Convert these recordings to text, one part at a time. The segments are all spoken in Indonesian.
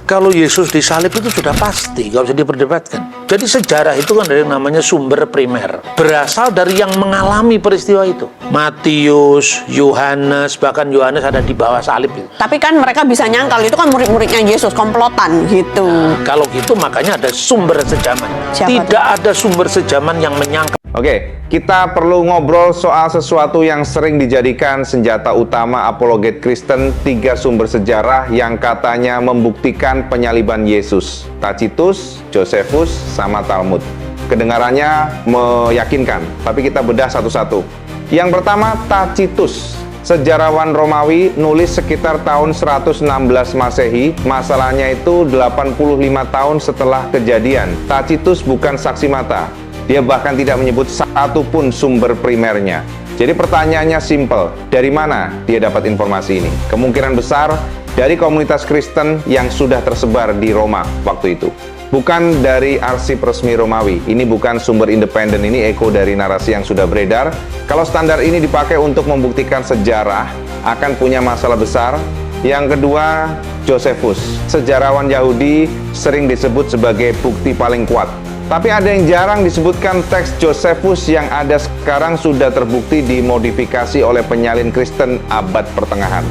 Kalau Yesus disalib itu sudah pasti, nggak usah diperdebatkan. Jadi sejarah itu kan dari yang namanya sumber primer. Berasal dari yang mengalami peristiwa itu. Matius, Yohanes, bahkan Yohanes ada di bawah salib itu. Tapi kan mereka bisa nyangkal, itu kan murid-muridnya Yesus, komplotan gitu. Kalau gitu makanya ada sumber sejaman. Siapa Tidak ada sumber sejaman yang menyangkal. Oke, kita perlu ngobrol soal sesuatu yang sering dijadikan senjata utama apologet Kristen, 3 sumber sejarah yang katanya membuktikan penyaliban Yesus: Tacitus, Josephus, sama Talmud. Kedengarannya meyakinkan, tapi kita bedah satu-satu. Yang pertama, Tacitus. Sejarawan Romawi nulis sekitar tahun 116 Masehi, masalahnya itu 85 tahun setelah kejadian. Tacitus bukan saksi mata. Dia bahkan tidak menyebut satu pun sumber primernya. Jadi pertanyaannya simpel, dari mana dia dapat informasi ini? Kemungkinan besar dari komunitas Kristen yang sudah tersebar di Roma waktu itu. Bukan dari arsip resmi Romawi. Ini bukan sumber independen, ini eko dari narasi yang sudah beredar. Kalau standar ini dipakai untuk membuktikan sejarah, akan punya masalah besar. Yang kedua, Josephus. Sejarawan Yahudi sering disebut sebagai bukti paling kuat. Tapi ada yang jarang disebutkan. Teks Josephus yang ada sekarang sudah terbukti dimodifikasi oleh penyalin Kristen abad pertengahan.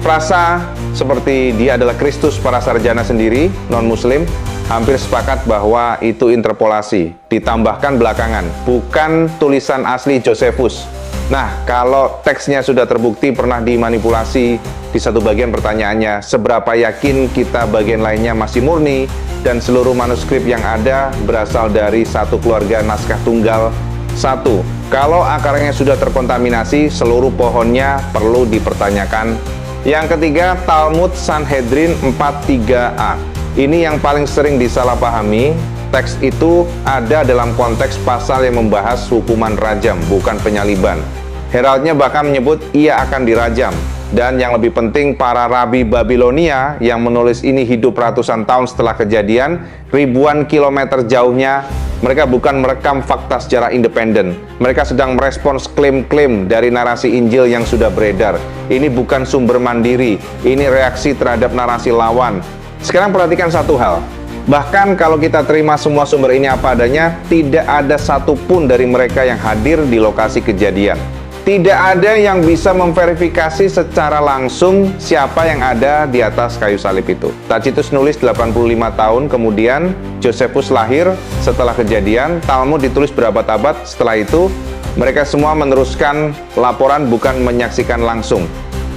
Frasa seperti dia adalah Kristus para sarjana sendiri, non-muslim, hampir sepakat bahwa itu interpolasi, ditambahkan belakangan, bukan tulisan asli Josephus. Nah, kalau teksnya sudah terbukti pernah dimanipulasi, di satu bagian pertanyaannya, seberapa yakin kita bagian lainnya masih murni, dan seluruh manuskrip yang ada berasal dari satu keluarga naskah tunggal. Satu, kalau akarnya sudah terkontaminasi, seluruh pohonnya perlu dipertanyakan. Yang ketiga, Talmud Sanhedrin 43a. Ini yang paling sering disalahpahami. Teks itu ada dalam konteks pasal yang membahas hukuman rajam, bukan penyaliban. Heraldnya bahkan menyebut ia akan dirajam. Dan yang lebih penting, para rabi Babilonia yang menulis ini hidup ratusan tahun setelah kejadian, ribuan kilometer jauhnya. Mereka bukan merekam fakta secara independen. Mereka sedang merespons klaim-klaim dari narasi Injil yang sudah beredar. Ini bukan sumber mandiri, ini reaksi terhadap narasi lawan. Sekarang perhatikan satu hal. Bahkan kalau kita terima semua sumber ini apa adanya, tidak ada satupun dari mereka yang hadir di lokasi kejadian. Tidak ada yang bisa memverifikasi secara langsung siapa yang ada di atas kayu salib itu. Tacitus nulis 85 tahun kemudian, Josephus lahir setelah kejadian, Talmud ditulis berabad-abad setelah itu. Mereka semua meneruskan laporan, bukan menyaksikan langsung.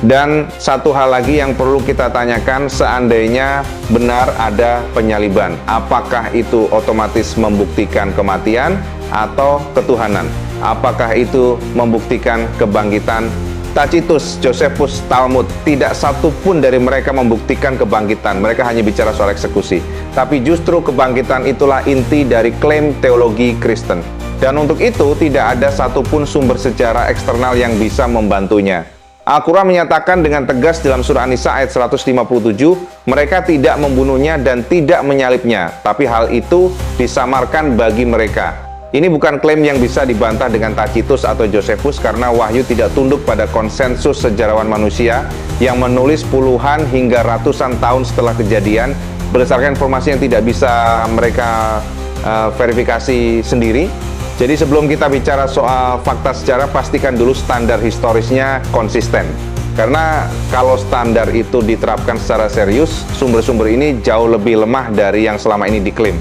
Dan satu hal lagi yang perlu kita tanyakan, seandainya benar ada penyaliban, apakah itu otomatis membuktikan kematian atau ketuhanan? Apakah itu membuktikan kebangkitan? Tacitus, Josephus, Talmud, tidak satu pun dari mereka membuktikan kebangkitan. Mereka hanya bicara soal eksekusi. Tapi justru kebangkitan itulah inti dari klaim teologi Kristen. Dan untuk itu tidak ada satupun sumber sejarah eksternal yang bisa membantunya. Al-Quran menyatakan dengan tegas dalam surah An-Nisa ayat 157, mereka tidak membunuhnya dan tidak menyalibnya, tapi hal itu disamarkan bagi mereka. Ini bukan klaim yang bisa dibantah dengan Tacitus atau Josephus, karena Wahyu tidak tunduk pada konsensus sejarawan manusia yang menulis puluhan hingga ratusan tahun setelah kejadian berdasarkan informasi yang tidak bisa mereka verifikasi sendiri. Jadi sebelum kita bicara soal fakta sejarah, pastikan dulu standar historisnya konsisten. Karena kalau standar itu diterapkan secara serius, sumber-sumber ini jauh lebih lemah dari yang selama ini diklaim.